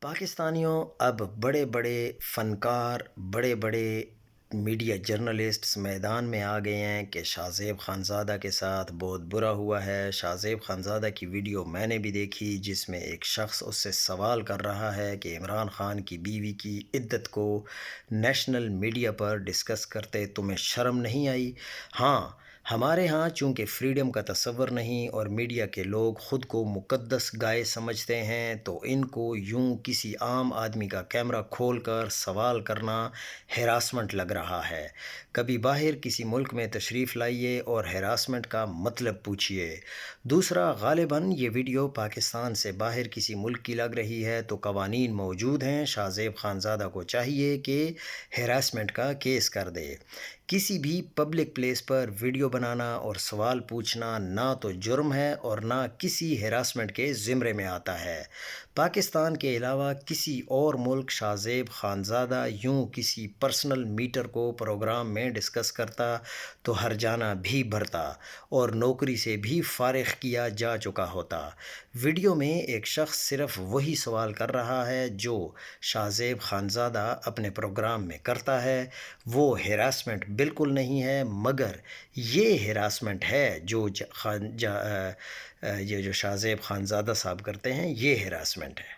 پاکستانیوں اب بڑے بڑے فنکار بڑے بڑے میڈیا جرنلسٹس میدان میں آ گئے ہیں کہ شاہ زیب خانزادہ کے ساتھ بہت برا ہوا ہے۔ شاہ زیب خانزادہ کی ویڈیو میں نے بھی دیکھی جس میں ایک شخص اس سے سوال کر رہا ہے کہ عمران خان کی بیوی کی عدت کو نیشنل میڈیا پر ڈسکس کرتے تمہیں شرم نہیں آئی؟ ہاں، ہمارے ہاں چونکہ فریڈم کا تصور نہیں اور میڈیا کے لوگ خود کو مقدس گائے سمجھتے ہیں تو ان کو یوں کسی عام آدمی کا کیمرہ کھول کر سوال کرنا ہراسمنٹ لگ رہا ہے۔ کبھی باہر کسی ملک میں تشریف لائیے اور ہراسمنٹ کا مطلب پوچھیے۔ دوسرا، غالباً یہ ویڈیو پاکستان سے باہر کسی ملک کی لگ رہی ہے تو قوانین موجود ہیں۔ شاہ زیب خانزادہ کو چاہیے کہ ہراسمنٹ کا کیس کر دے۔ کسی بھی پبلک پلیس پر ویڈیو بنانا اور سوال پوچھنا نہ تو جرم ہے اور نہ کسی ہراسمنٹ کے زمرے میں آتا ہے۔ پاکستان کے علاوہ کسی اور ملک شاہ زیب خانزادہ یوں کسی پرسنل میٹر کو پروگرام میں ڈسکس کرتا تو ہرجانہ بھی بھرتا اور نوکری سے بھی فارغ کیا جا چکا ہوتا۔ ویڈیو میں ایک شخص صرف وہی سوال کر رہا ہے جو شاہ زیب خانزادہ اپنے پروگرام میں کرتا ہے۔ وہ ہراسمنٹ بالکل نہیں ہے، مگر یہ ہراسمنٹ ہے جو یہ جو شاہ زیب خانزادہ صاحب کرتے ہیں، یہ ہراسمنٹ ہے۔